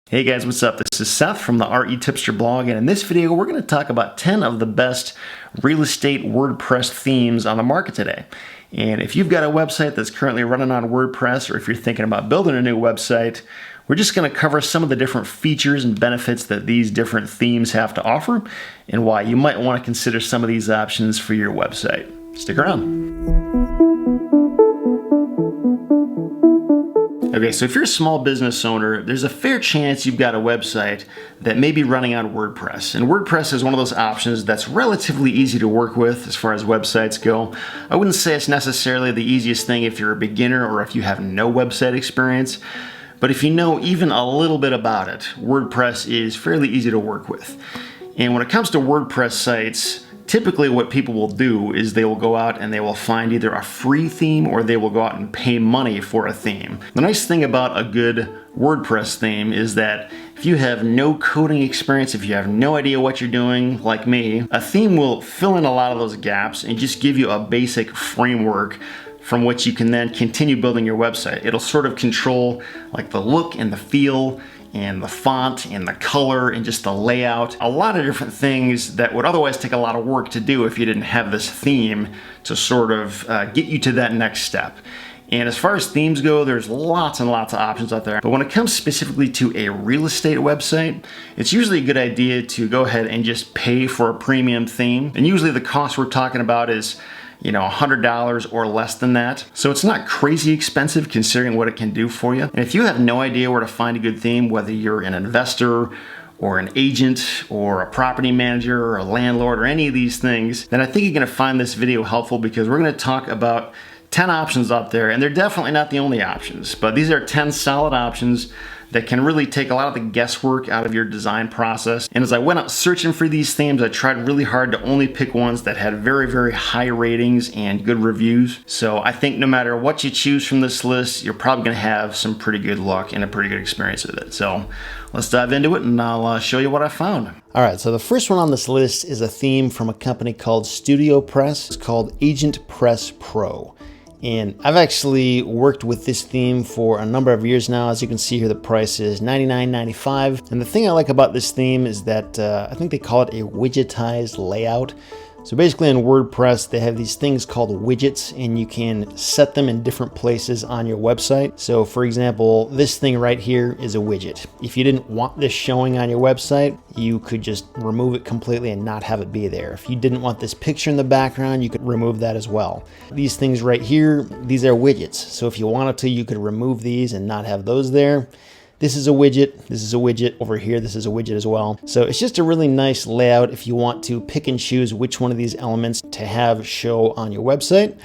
Hey guys, what's up? This is Seth from the REtipster blog, and in this video we're going to talk about 10 of the best real estate WordPress themes on the market today. And if you've got a website that's currently running on WordPress, or if you're thinking about building a new website, we're just going to cover some of the different features and benefits that these different themes have to offer, and why you might want to consider some of these options for your website. Stick around. Okay, so if you're a small business owner, there's a fair chance you've got a website that may be running on WordPress. And WordPress is one of those options that's relatively easy to work with as far as websites go. I wouldn't say it's necessarily the easiest thing if you're a beginner or if you have no website experience. But if you know even a little bit about it, WordPress is fairly easy to work with. And when it comes to WordPress sites, typically what people will do is they will go out and they will find either a free theme or they will go out and pay money for a theme. The nice thing about a good WordPress theme is that if you have no coding experience, if you have no idea what you're doing, like me, a theme will fill in a lot of those gaps and just give you a basic framework from which you can then continue building your website. It'll sort of control like the look and the feel and the font and the color and just the layout. A lot of different things that would otherwise take a lot of work to do if you didn't have this theme to sort of get you to that next step. And as far as themes go, there's lots and lots of options out there. But when it comes specifically to a real estate website, it's usually a good idea to go ahead and just pay for a premium theme. And usually the cost we're talking about is $100 or less than that. So it's not crazy expensive considering what it can do for you. And if you have no idea where to find a good theme, whether you're an investor or an agent or a property manager or a landlord or any of these things, then I think you're gonna find this video helpful, because we're gonna talk about 10 options out there, and they're definitely not the only options, but these are 10 solid options that can really take a lot of the guesswork out of your design process. And as I went out searching for these themes, I tried really hard to only pick ones that had very, very high ratings and good reviews. So I think no matter what you choose from this list, you're probably gonna have some pretty good luck and a pretty good experience with it. So let's dive into it, and I'll show you what I found. All right, so the first one on this list is a theme from a company called StudioPress. It's called AgentPress Pro. And I've actually worked with this theme for a number of years now. As you can see here, the price is $99.95. And the thing I like about this theme is that I think they call it a widgetized layout. So basically in WordPress, they have these things called widgets, and you can set them in different places on your website. So for example, this thing right here is a widget. If you didn't want this showing on your website, you could just remove it completely and not have it be there. If you didn't want this picture in the background, you could remove that as well. These things right here, these are widgets. So if you wanted to, you could remove these and not have those there. This is a widget, this is a widget, over here this is a widget as well. So it's just a really nice layout if you want to pick and choose which one of these elements to have show on your website.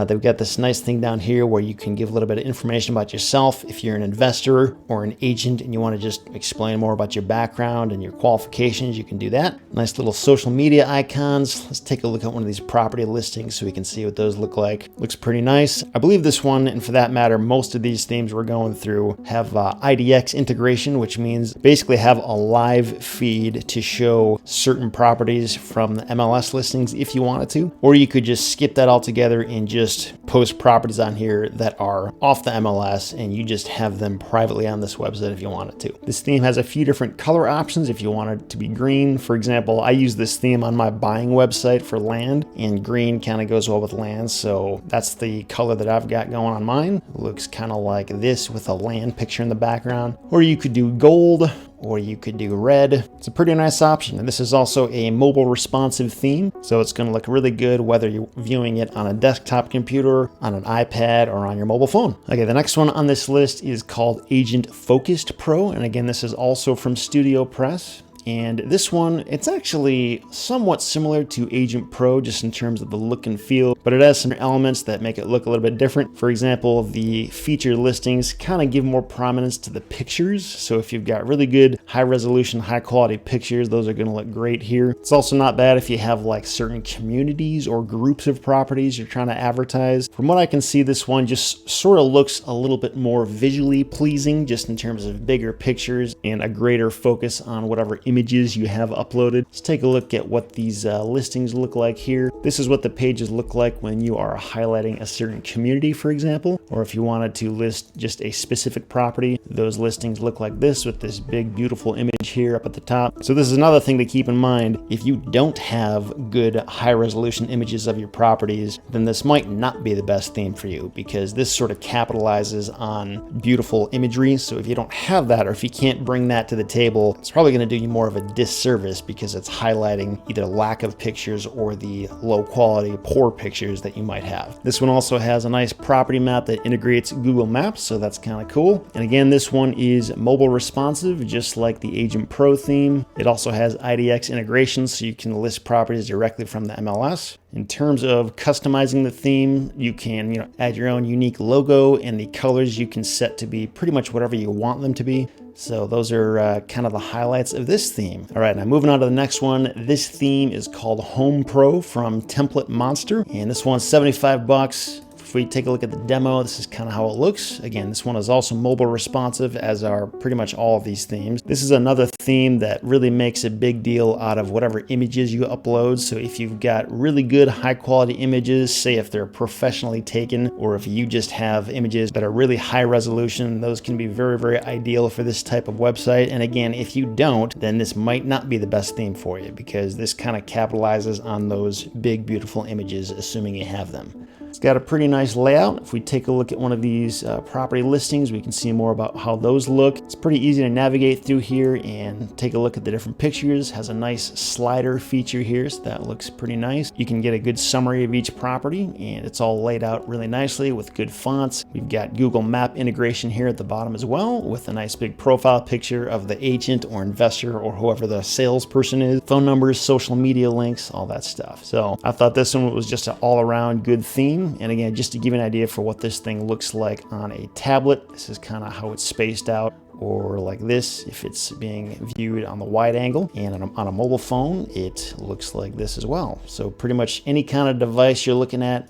They've got this nice thing down here where you can give a little bit of information about yourself. If you're an investor or an agent and you want to just explain more about your background and your qualifications, you can do that. Nice little social media icons. Let's take a look at one of these property listings so we can see what those look like. Looks pretty nice. I believe this one, and for that matter, most of these themes we're going through have IDX integration, which means basically have a live feed to show certain properties from the MLS listings if you wanted to, or you could just skip that altogether and just post properties on here that are off the MLS, and you just have them privately on this website if you wanted to. This theme has a few different color options if you want it to be green. For example, I use this theme on my buying website for land, and green kind of goes well with land, so that's the color that I've got going on mine. It looks kind of like this with a land picture in the background. Or you could do gold, or you could do red. It's a pretty nice option. And this is also a mobile responsive theme, so it's gonna look really good whether you're viewing it on a desktop computer, on an iPad, or on your mobile phone. Okay, the next one on this list is called Agent Focused Pro. And again, this is also from StudioPress. And this one, it's actually somewhat similar to Agent Pro just in terms of the look and feel, but it has some elements that make it look a little bit different. For example, the featured listings kind of give more prominence to the pictures. So if you've got really good high resolution, high quality pictures, those are going to look great here. It's also not bad if you have like certain communities or groups of properties you're trying to advertise. From what I can see, this one just sort of looks a little bit more visually pleasing just in terms of bigger pictures and a greater focus on whatever image images you have uploaded. Let's take a look at what these listings look like here. This is what the pages look like when you are highlighting a certain community, for example, or if you wanted to list just a specific property. Those listings look like this with this big, beautiful image here up at the top. So this is another thing to keep in mind. If you don't have good high resolution images of your properties, then this might not be the best theme for you, because this sort of capitalizes on beautiful imagery. So if you don't have that, or if you can't bring that to the table, it's probably going to do you more of a disservice, because it's highlighting either lack of pictures or the low quality, poor pictures that you might have. This one also has a nice property map that integrates Google Maps, so that's kind of cool. And again, this one is mobile responsive, just like the Agent Pro theme. It also has IDX integration, so you can list properties directly from the MLS. In terms of customizing the theme, you can add your own unique logo, and the colors you can set to be pretty much whatever you want them to be. So those are kind of the highlights of this theme. All right, now moving on to the next one. This theme is called HomePro from Template Monster, and this one's 75 bucks. If we take a look at the demo, this is kind of how it looks. Again, this one is also mobile responsive, as are pretty much all of these themes. This is another theme that really makes a big deal out of whatever images you upload. So if you've got really good high quality images, say if they're professionally taken, or if you just have images that are really high resolution, those can be very, very ideal for this type of website. And again, if you don't, then this might not be the best theme for you, because this kind of capitalizes on those big, beautiful images, assuming you have them. It's got a pretty nice layout. If we take a look at one of these property listings, we can see more about how those look. It's pretty easy to navigate through here and take a look at the different pictures. Has a nice slider feature here, so that looks pretty nice. You can get a good summary of each property, and it's all laid out really nicely with good fonts. We've got Google Map integration here at the bottom as well, with a nice big profile picture of the agent or investor or whoever the salesperson is, phone numbers, social media links, all that stuff. So I thought this one was just an all-around good theme. And again, just to give you an idea for what this thing looks like on a tablet, this is kind of how it's spaced out, or like this if it's being viewed on the wide angle. And on a mobile phone, it looks like this as well. So pretty much any kind of device you're looking at,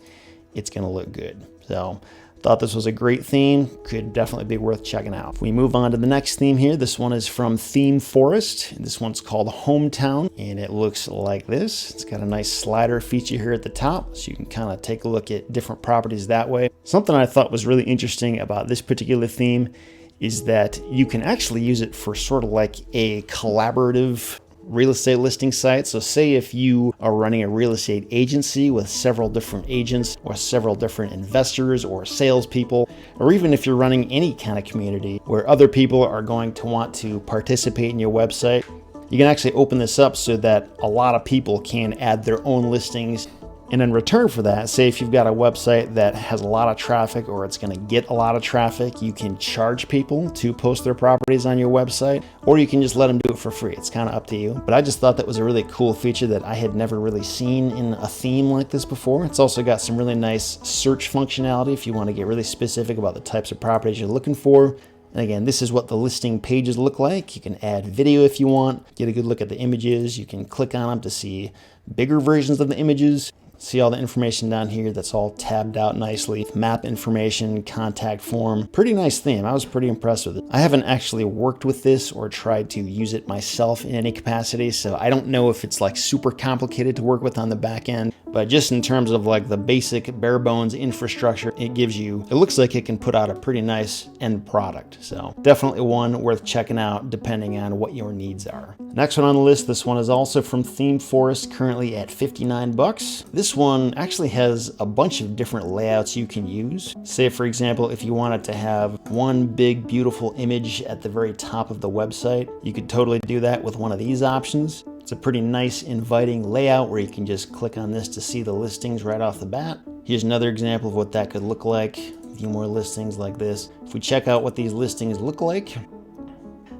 it's going to look good. So thought this was a great theme, could definitely be worth checking out. If we move on to the next theme here, this one is from Theme Forest. This one's called Hometown, and it looks like this. It's got a nice slider feature here at the top, so you can kind of take a look at different properties that way. Something I thought was really interesting about this particular theme is that you can actually use it for sort of like a collaborative real estate listing site. So say if you are running a real estate agency with several different agents or several different investors or salespeople, or even if you're running any kind of community where other people are going to want to participate in your website, you can actually open this up so that a lot of people can add their own listings. And in return for that, say if you've got a website that has a lot of traffic, or it's going to get a lot of traffic, you can charge people to post their properties on your website, or you can just let them do it for free. It's kind of up to you. But I just thought that was a really cool feature that I had never really seen in a theme like this before. It's also got some really nice search functionality if you want to get really specific about the types of properties you're looking for. And again, this is what the listing pages look like. You can add video if you want, get a good look at the images. You can click on them to see bigger versions of the images. See all the information down here that's all tabbed out nicely. Map information, contact form. Pretty nice theme. I was pretty impressed with it. I haven't actually worked with this or tried to use it myself in any capacity, so I don't know if it's like super complicated to work with on the back end. But just in terms of like the basic bare bones infrastructure it gives you, it looks like it can put out a pretty nice end product. So definitely one worth checking out depending on what your needs are. Next one on the list, this one is also from Theme Forest, currently at 59 bucks. This one actually has a bunch of different layouts you can use. Say for example, if you wanted to have one big beautiful image at the very top of the website, you could totally do that with one of these options. It's a pretty nice inviting layout where you can just click on this to see the listings right off the bat. Here's another example of what that could look like. A few more listings like this. If we check out what these listings look like,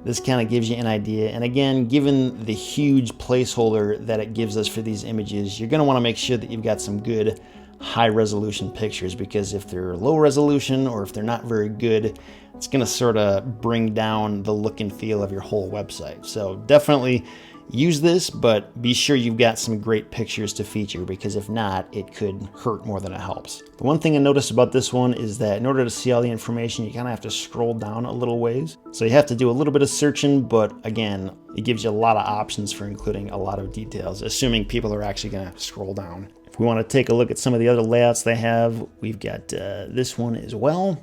this kind of gives you an idea. And again, given the huge placeholder that it gives us for these images, you're going to want to make sure that you've got some good high resolution pictures, because if they're low resolution or if they're not very good, it's going to sort of bring down the look and feel of your whole website. So definitely, use this, but be sure you've got some great pictures to feature, because if not, it could hurt more than it helps. The one thing I noticed about this one is that in order to see all the information, you kind of have to scroll down a little ways. So you have to do a little bit of searching, but again, it gives you a lot of options for including a lot of details, assuming people are actually going to scroll down. If we want to take a look at some of the other layouts they have, we've got this one as well.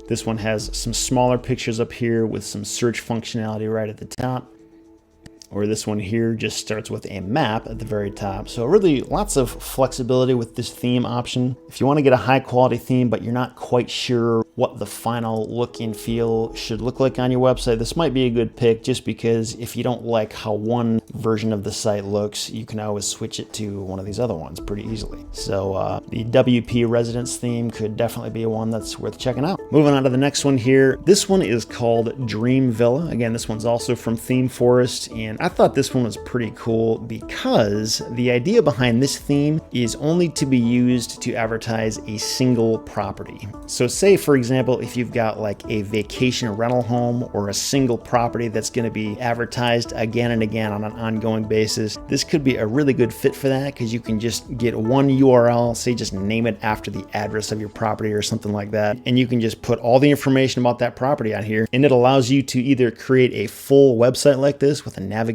This one has some smaller pictures up here with some search functionality right at the top. Or this one here just starts with a map at the very top. So really lots of flexibility with this theme option. If you want to get a high quality theme, but you're not quite sure what the final look and feel should look like on your website, this might be a good pick, just because if you don't like how one version of the site looks, you can always switch it to one of these other ones pretty easily. So the WP Residence theme could definitely be one that's worth checking out. Moving on to the next one here. This one is called DreamVilla. Again, this one's also from Theme Forest, and I thought this one was pretty cool because the idea behind this theme is only to be used to advertise a single property. So say, for example, if you've got like a vacation rental home or a single property that's going to be advertised again and again on an ongoing basis, this could be a really good fit for that, because you can just get one URL, say just name it after the address of your property or something like that, and you can just put all the information about that property on here, and it allows you to either create a full website like this with a navigation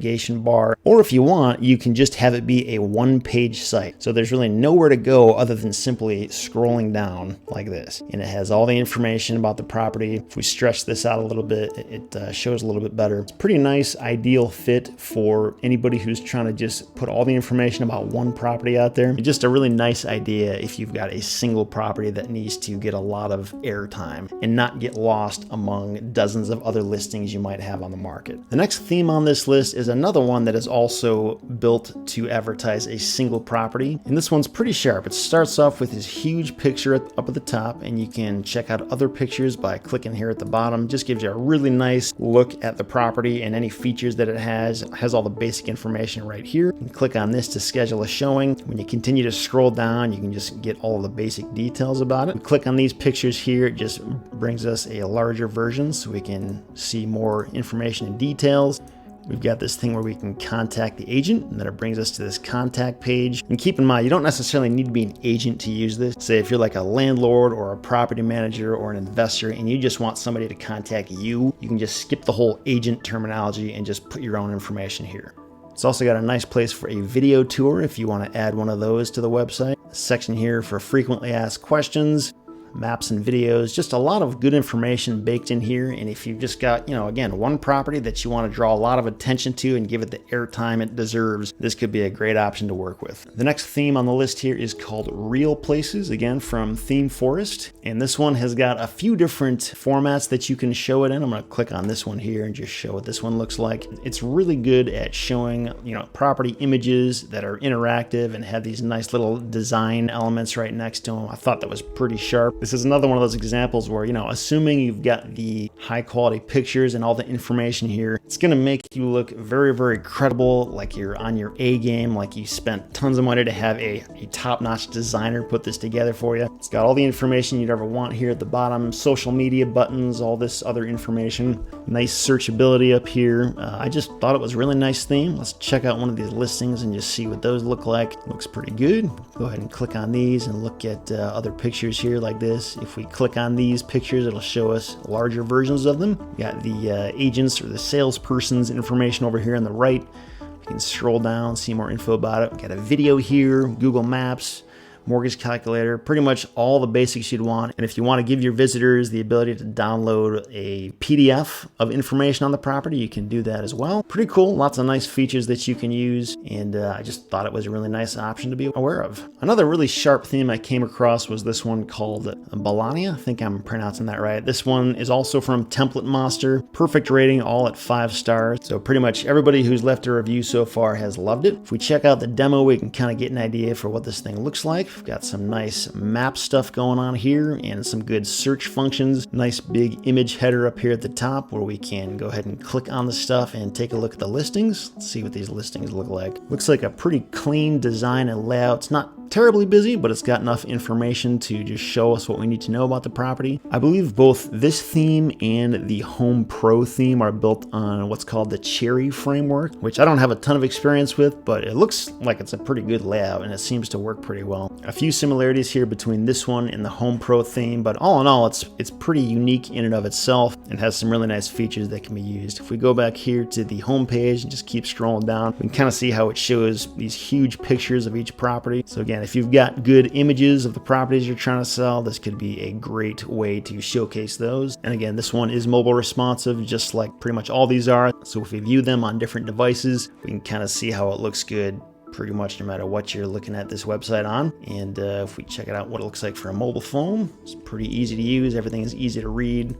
bar, or if you want, you can just have it be a one-page site. So there's really nowhere to go other than simply scrolling down like this, and it has all the information about the property. If we stretch this out a little bit, it shows a little bit better. It's a pretty nice, ideal fit for anybody who's trying to just put all the information about one property out there. It's just a really nice idea if you've got a single property that needs to get a lot of airtime and not get lost among dozens of other listings you might have on the market. The next theme on this list is another one that is also built to advertise a single property, and this one's pretty sharp. It starts off with this huge picture up at the top, and you can check out other pictures by clicking here at the bottom. Just gives you a really nice look at the property and any features that it has. It has all the basic information right here. You can click on this to schedule a showing. When you continue to scroll down, you can just get all the basic details about it. We click on these pictures here, it just brings us a larger version so we can see more information and details. We've got this thing where we can contact the agent, and then it brings us to this contact page. And keep in mind, you don't necessarily need to be an agent to use this. Say if you're like a landlord or a property manager or an investor and you just want somebody to contact you, you can just skip the whole agent terminology and just put your own information here. It's also got a nice place for a video tour if you want to add one of those to the website. A section here for frequently asked questions, maps and videos, just a lot of good information baked in here. And if you've just got, again, one property that you want to draw a lot of attention to and give it the airtime it deserves, this could be a great option to work with. The next theme on the list here is called Real Places, again from Theme Forest. And this one has got a few different formats that you can show it in. I'm going to click on this one here and just show what this one looks like. It's really good at showing, property images that are interactive and have these nice little design elements right next to them. I thought that was pretty sharp. This is another one of those examples where, assuming you've got the high quality pictures and all the information here, it's going to make you look very, very credible, like you're on your A game, like you spent tons of money to have a top-notch designer put this together for you. It's got all the information you'd ever want here at the bottom, social media buttons, all this other information. Nice searchability up here. I just thought it was a really nice theme. Let's check out one of these listings and just see what those look like. Looks pretty good. Go ahead and click on these and look at other pictures here like this. If we click on these pictures, it'll show us larger versions of them. We got the agents or the salesperson's information over here on the right. You can scroll down, see more info about it. We got a video here, Google Maps, mortgage calculator, pretty much all the basics you'd want. And if you want to give your visitors the ability to download a PDF of information on the property, you can do that as well. Pretty cool, lots of nice features that you can use, and I just thought it was a really nice option to be aware of. Another really sharp theme I came across was this one called Bellaina. I think I'm pronouncing that right. This one is also from Template Monster. Perfect rating, all at 5 stars. So pretty much everybody who's left a review so far has loved it. If we check out the demo, we can kind of get an idea for what this thing looks like. We've got some nice map stuff going on here and some good search functions. Nice big image header up here at the top where we can go ahead and click on the stuff and take a look at the listings. Let's see what these listings look like. Looks like a pretty clean design and layout. It's not terribly busy, but it's got enough information to just show us what we need to know about the property. I believe both this theme and the HomePro theme are built on what's called the Cherry framework, which I don't have a ton of experience with, but it looks like it's a pretty good layout and it seems to work pretty well. A few similarities here between this one and the HomePro theme, but all in all, it's pretty unique in and of itself and has some really nice features that can be used. If we go back here to the home page and just keep scrolling down, we can kind of see how it shows these huge pictures of each property. So again, if you've got good images of the properties you're trying to sell, this could be a great way to showcase those. And again, this one is mobile responsive, just like pretty much all these are. So if we view them on different devices, we can kind of see how it looks good pretty much no matter what you're looking at this website on. And if we check it out what it looks like for a mobile phone, it's pretty easy to use. Everything is easy to read.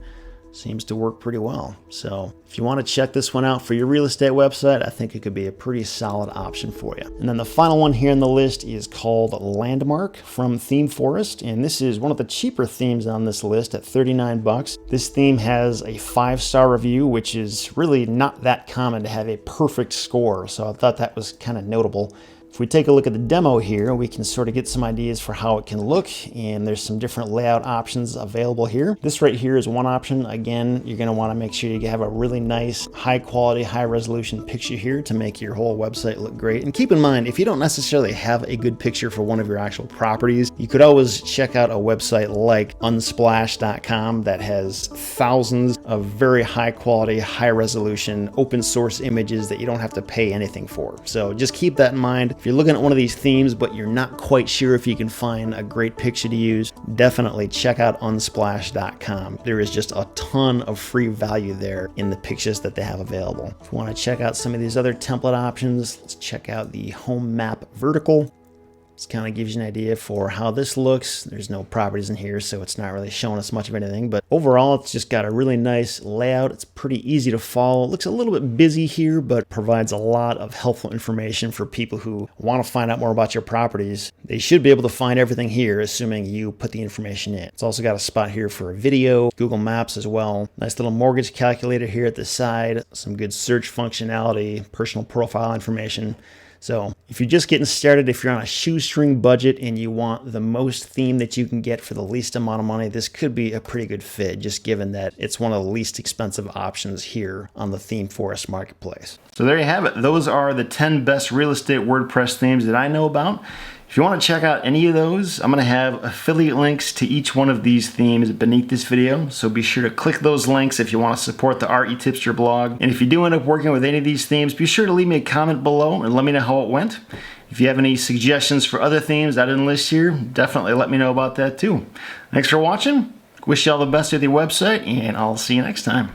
Seems to work pretty well. So if you want to check this one out for your real estate website, I think it could be a pretty solid option for you. And then the final one here on the list is called Landmark from Theme Forest. And this is one of the cheaper themes on this list at 39 bucks. This theme has a 5-star review, which is really not that common to have a perfect score. So I thought that was kind of notable. If we take a look at the demo here, we can sort of get some ideas for how it can look, and there's some different layout options available here. This right here is one option. Again, you're going to want to make sure you have a really nice, high quality, high resolution picture here to make your whole website look great. And keep in mind, if you don't necessarily have a good picture for one of your actual properties, you could always check out a website like unsplash.com that has thousands of very high quality, high resolution, open source images that you don't have to pay anything for. So just keep that in mind. If you're looking at one of these themes, but you're not quite sure if you can find a great picture to use, definitely check out unsplash.com. There is just a ton of free value there in the pictures that they have available. If you want to check out some of these other template options, let's check out the home map vertical. This kind of gives you an idea for how this looks. There's no properties in here, so it's not really showing us much of anything, but overall it's just got a really nice layout. It's pretty easy to follow. It looks a little bit busy here, but provides a lot of helpful information for people who want to find out more about your properties. They should be able to find everything here, assuming you put the information in. It's also got a spot here for a video, Google Maps as well. Nice little mortgage calculator here at the side, some good search functionality, personal profile information. So if you're just getting started, if you're on a shoestring budget and you want the most theme that you can get for the least amount of money, this could be a pretty good fit, just given that it's one of the least expensive options here on the Theme Forest marketplace. So there you have it. Those are the 10 best real estate WordPress themes that I know about. If you want to check out any of those, I'm going to have affiliate links to each one of these themes beneath this video. So be sure to click those links if you want to support the REtipster blog. And if you do end up working with any of these themes, be sure to leave me a comment below and let me know how it went. If you have any suggestions for other themes I didn't list here, definitely let me know about that too. Thanks for watching. Wish you all the best with your website, and I'll see you next time.